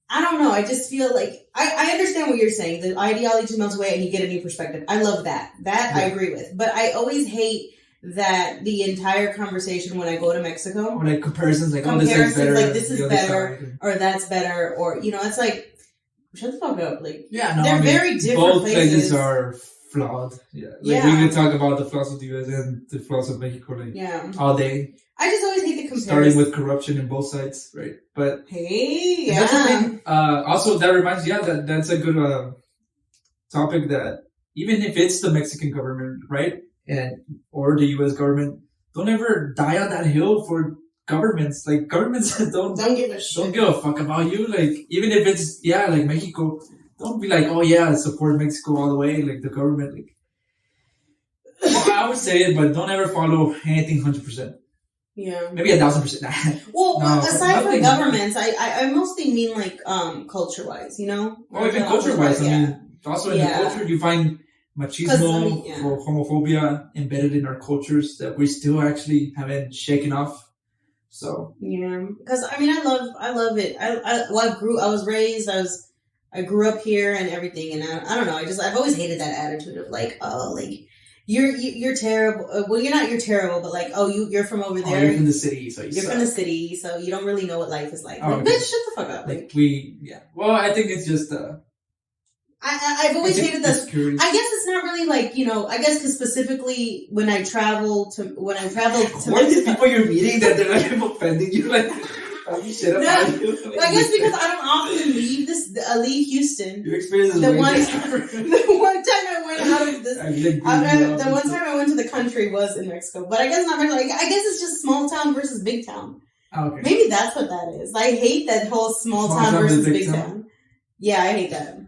I don't know. I just feel like I understand what you're saying. The ideology melts away and you get a new perspective. I love that. That I agree with. But I always hate that the entire conversation when I go to Mexico. Or like comparisons, like, oh, this is better. Like, this is better, or that's better, or, you know, it's like, shut the fuck up. Like, yeah, no, they're very different both places. are flawed. Yeah. Like, we could talk about the flaws of the US and the flaws of Mexico, like, all day. I just always hate the comparison. Starting with corruption in both sides, right? But hey, yeah. That's the thing. Also, that reminds me, that's a good topic that even if it's the Mexican government, right, or the U.S. government, don't ever die on that hill for governments. Like, governments don't give a shit. Don't give a fuck about you. Like, even if it's like Mexico, don't be like, oh yeah, support Mexico all the way. Like, the government, like, well, I would say it, but don't ever follow anything 100%. Yeah. Maybe 1,000%. Well, no, aside from governments, I mostly mean like culture-wise, you know? Oh, even culture-wise, I mean, also in the culture you find machismo or homophobia embedded in our cultures that we still actually haven't shaken off. So yeah, because I mean, I love it. I grew up here and everything, and I don't know. I've always hated that attitude of like, oh, like you're terrible. Well, you're terrible, but like, oh, you're from over there. Oh, you're from the city, so you're from the city, so you don't really know what life is like. Oh, like, bitch, shut the fuck up. Like Well, I think it's just I've always hated this. I guess it's not really like, you know, I guess because specifically when I traveled to what are these people you're meeting that they're like offending you? Like, shit about you? Well, I guess because I don't often leave Houston. Your experience is the one time I went out of this, the one time I went to the country was in Mexico. But I guess not really. Like, I guess it's just small town versus big town. Oh, okay. Maybe that's what that is. I hate that whole small town versus big town. Yeah, I hate that.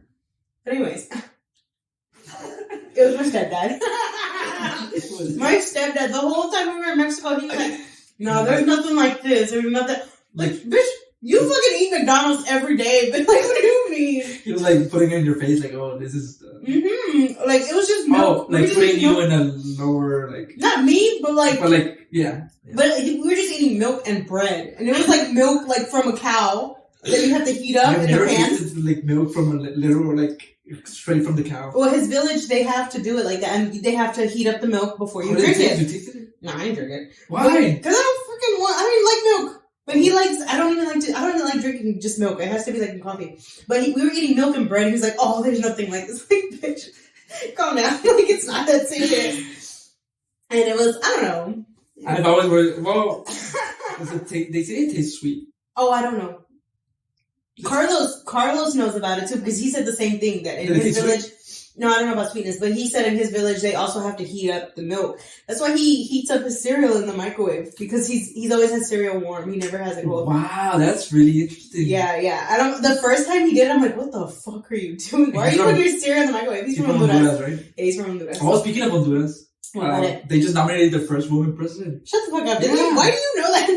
But anyways, it was my stepdad. My stepdad, the whole time we were in Mexico, he was like, no, there's nothing like this. There's nothing. Like, bitch, you fucking eat McDonald's every day. But like, what do you mean? He was like putting it in your face, like, oh, this is. Like, it was just milk. Oh, like putting you in a lower, like. Not me, but like. But like, yeah. But we were just eating milk and bread. And it was like milk, like from a cow that you have to heat up in a pan. Like milk from a literal, like. Straight from the cow. Well, his village, they have to do it like that, and they have to heat up the milk before you drink it. You tasted it? No, I didn't drink it. Why? Because I don't even like milk. But he likes. I don't even like drinking just milk. It has to be like in coffee. But we were eating milk and bread. And he was like, "Oh, there's nothing like this." Like, bitch, calm down. Like, it's not that serious. And it was. I don't know. I've always worried. Well, they say it tastes sweet. Oh, I don't know. Carlos knows about it too because he said the same thing that in his village. No, I don't know about sweetness, but he said in his village they also have to heat up the milk. That's why he heats up his cereal in the microwave because he's always had cereal warm. He never has it cold. Wow, that's really interesting. Yeah. The first time he did, I'm like, what the fuck are you doing? Why are you putting your cereal in the microwave? He's from Honduras, right? Yeah, he's from Honduras. Oh, speaking of Honduras. They just nominated the first woman president. Shut the fuck up. Why do you know that?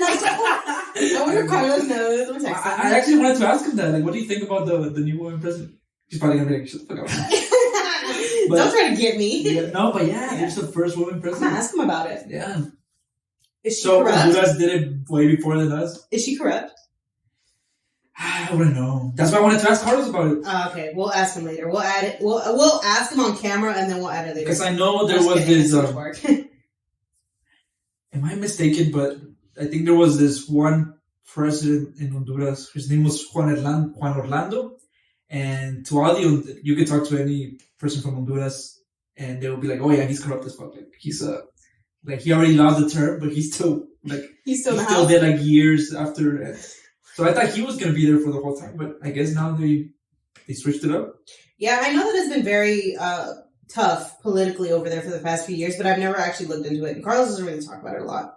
I wonder if Carlos knows. I actually wanted to ask him that. Like, what do you think about the new woman president? She's probably gonna be like, shut the fuck up. Don't try to get me. Yeah, no, but there's the first woman president. I'm gonna ask him about it. Yeah. Is she corrupt? Honduras did it way before than us. Is she corrupt? I wouldn't know. That's why I wanted to ask Carlos about it. Okay, we'll ask him later. We'll add it. We'll ask him on camera and then we'll add it later. Because I know there was this. Am I mistaken? But I think there was this one president in Honduras. His name was Juan Orlando. And to all you could talk to any person from Honduras, and they will be like, "Oh yeah, he's corrupt as fuck. Like he's like he already lost the term, but he's still there like years after." So I thought he was gonna be there for the whole time, but I guess now they switched it up. Yeah, I know that it's been very tough politically over there for the past few years, but I've never actually looked into it. And Carlos doesn't really talk about it a lot.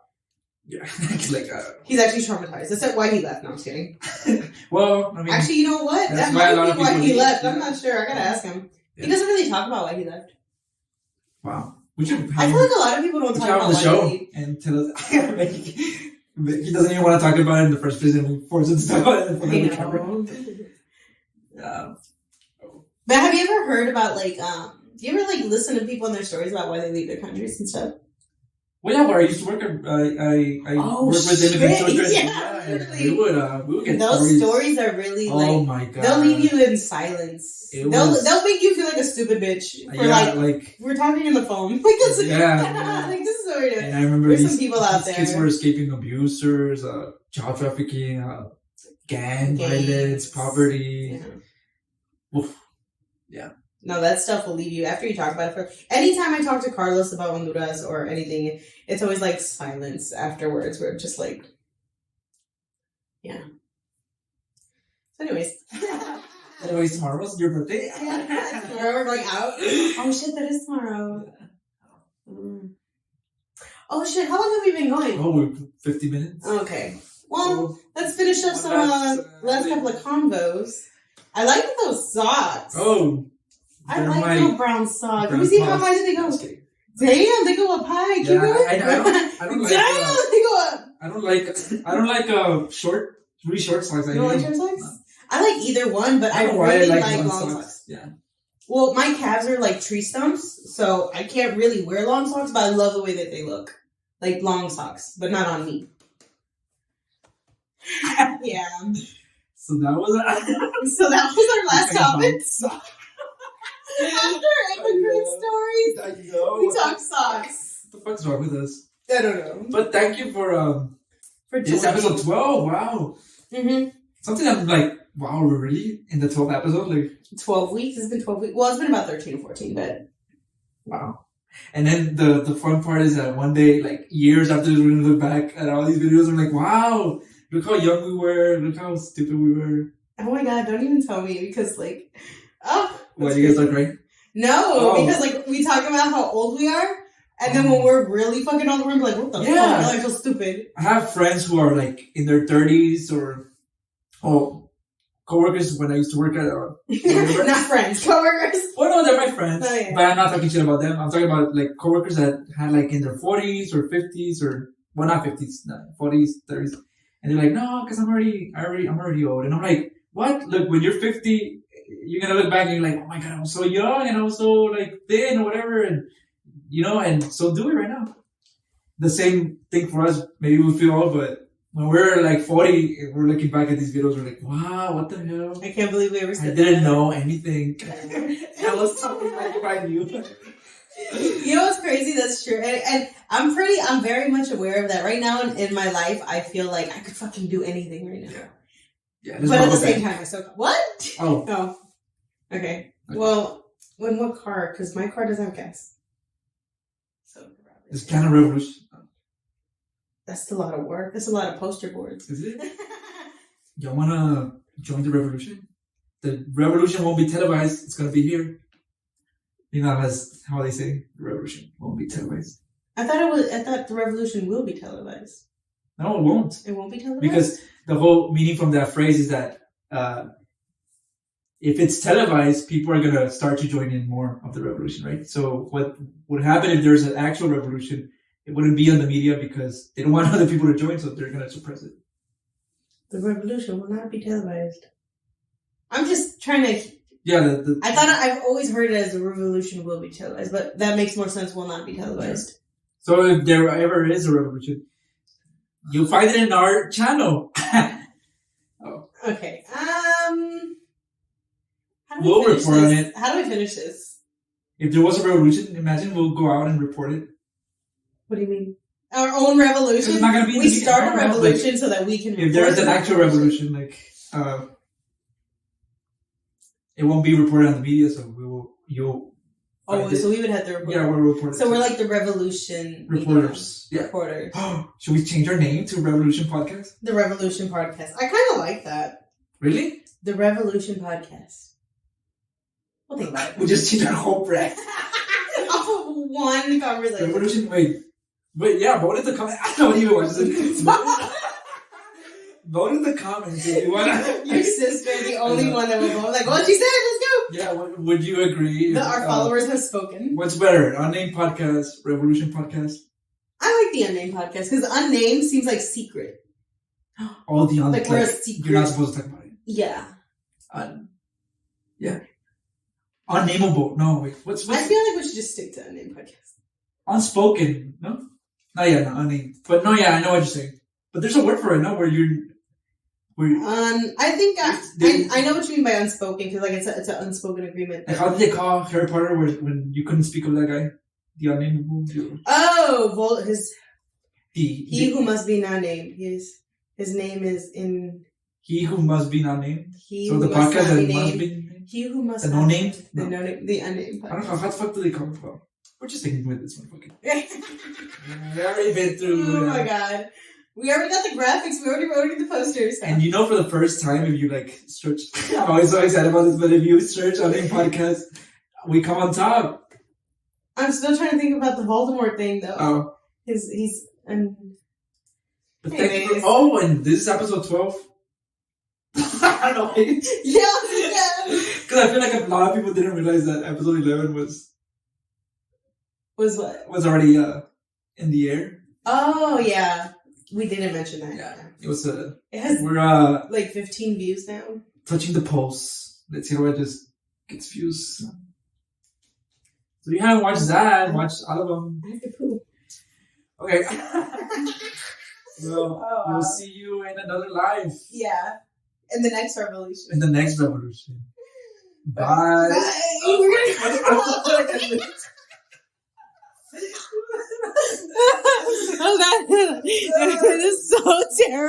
Yeah, he's like he's actually traumatized. That's why he left. No, I'm just kidding. Well, I mean, actually, you know what? That might be why he left. I'm not sure. I gotta ask him. Yeah. He doesn't really talk about why he left. Wow. I feel like a lot of people don't talk about the show and tell us. He doesn't even want to talk about it in the first place, and we force him to talk about it in front of the camera. But have you ever heard about do you ever listen to people and their stories about why they leave their countries and stuff? Well, yeah, where I used to work, I work with immigrant children. Yeah. Definitely. we would get Those stories are really Oh like, my god. they'll leave you in silence. It They'll was- make you feel like a stupid bitch for Yeah, like we're talking on the phone. Like this, Yeah. like this is what we're doing. and I remember There's these, some people out these kids there. were escaping abusers, child trafficking, gang Gangs. violence, poverty. Yeah. Oof. Yeah. No, that stuff will leave you after you talk about it. For anytime I talk to Carlos about Honduras or anything, it's always like silence afterwards. Where it's just like, yeah. So, anyways, Anyways, tomorrow's your birthday. tomorrow we're going out. Oh shit, that is tomorrow. Mm. Oh shit, how long have we been going? Oh, we're 50 minutes. Okay. Well, So, let's finish up some last couple of combos. I like those socks. oh, I they're like my little brown socks. Let me see how high did they go. Just kidding. Damn, they go up high. Keep Yeah, going. I don't like. Damn, they go up. I don't like really short socks. You don't like short socks? I like either one, but I don't know why really like long long socks. Yeah. Well, my calves are like tree stumps, so I can't really wear long socks, but I love the way that they look. Like long socks, but not on me. Yeah. So that was So that was our last topic. Socks. After immigrant stories, I know. we talk socks. What the fuck's wrong with us? I don't know. But thank you for this episode 12. Wow. Mm-hmm. Something I'm like, wow, we're really in the 12th episode? Like 12 weeks. It's been 12 weeks. Well, it's been about 13 or 14, but wow. And then the fun part is that one day, like years after, we're gonna look back at all these videos. I'm like, wow, look how young we were. Look how stupid we were. oh my god, don't even tell me because like, oh. What, you guys like, right? No, Oh. because like we talk about how old we are, and then when we're really fucking old, we're like, what the Yeah. fuck? I feel stupid. I have friends who are like in their 30s or coworkers when I used to work at. Not friends, coworkers. Well, no, they're my friends, Oh, yeah. but I'm not talking shit about them. I'm talking about like coworkers that had like in their 40s or 50s or well, not 50s, no, 40s, 30s, and they're like, no, because I'm already old, and I'm like, what? Look, when you're 50, you're gonna look back and you're like, oh my god, I was so young and I was so like thin or whatever, and you know, and so do it right now. The same thing for us. Maybe we feel old, but when we're like 40, and we're looking back at these videos, we're like, wow, what the hell? I can't believe we ever I said didn't that. know anything. I was talking like if I knew. You know what's crazy? That's true. And I'm very much aware of that. Right now in my life, I feel like I could fucking do anything right now. Yeah. But at the same time, I still, what? Oh. Oh. Okay. Well, what car? Because my car doesn't have gas. So, It's kind of revolution. that's a lot of work. That's a lot of poster boards. Is it? Y'all wanna join the revolution? The revolution won't be televised. It's gonna be here. You know, that's how they say the revolution won't be televised. I thought the revolution will be televised. No, it won't. It won't be televised? Because the whole meaning from that phrase is that if it's televised, people are gonna start to join in more of the revolution, right? So what would happen if there's an actual revolution? It wouldn't be on the media because they don't want other people to join, so they're gonna suppress it. The revolution will not be televised. I'm just trying to... Yeah, I've always heard it as the revolution will be televised, but that makes more sense, will not be televised. So if there ever is a revolution, you'll find it in our channel. Okay. How do We'll finish report on this? it. How do we finish this? If there was a revolution, imagine we'll go out and report it. What do you mean? Our own revolution? It's not gonna be in We the media. start a No, no, revolution so that we can... If there is an actual revolution, it won't be reported on the media, so you'll. Oh, find it. so we would have to report. Yeah, we'll report it. So we're like the revolution... reporters. Yeah. Reporters. Should we change our name to Revolution Podcast? The Revolution Podcast. I kind of like that. Really? The Revolution Podcast. We'll think about it. We just changed our whole brand. Off of one conversation. Revolution. Wait. Yeah. Vote in the comments. I don't even watch this. Vote in the comments if you want. Your sister, the only one that would vote. Like, what she said, let's go. Yeah. Would you agree? Our followers have spoken. What's better, Unnamed Podcast, Revolution Podcast? I like the Unnamed Podcast because Unnamed seems like secret. All the Like we're a secret. You're not supposed to talk about it. Yeah. Yeah. Unnameable. No, wait. What's I feel like we should just stick to Unnamed Podcast. unspoken? No. No, unnamed. But no, yeah, I know what you're saying. But there's a word for it, no, where you're I think I know what you mean by unspoken, because like it's an unspoken agreement. Like, how did they call Harry Potter when you couldn't speak of that guy? The unnameable. Oh, He who must be not named. His name is in. He who must be not named. He so who the must podcast not be that must named. be. He who must. The no named. The no name. The unnamed. I don't know how the fuck do they call it from. We're just thinking with this motherfucker. We already been through. Oh my god. We already got the graphics. We already wrote the posters. And you know, for the first time, if you like search, I'm always so excited about this, but if you search on any podcast, we come on top. I'm still trying to think about the Voldemort thing, though. Oh. He's But and this is episode 12. I don't know. Yeah. Because I feel like a lot of people didn't realize that episode 11 was what? Was already in the air. Oh yeah. We didn't mention that. Yeah. It was it has we're like 15 views now. Touching the pulse. Let's see how it just gets views. So you haven't watched that, watch all of them. I have to poop. Okay. Well, we'll see you in another life. Yeah. In the next revolution. In the next revolution. Bye. Bye. Oh god. This is so terrible.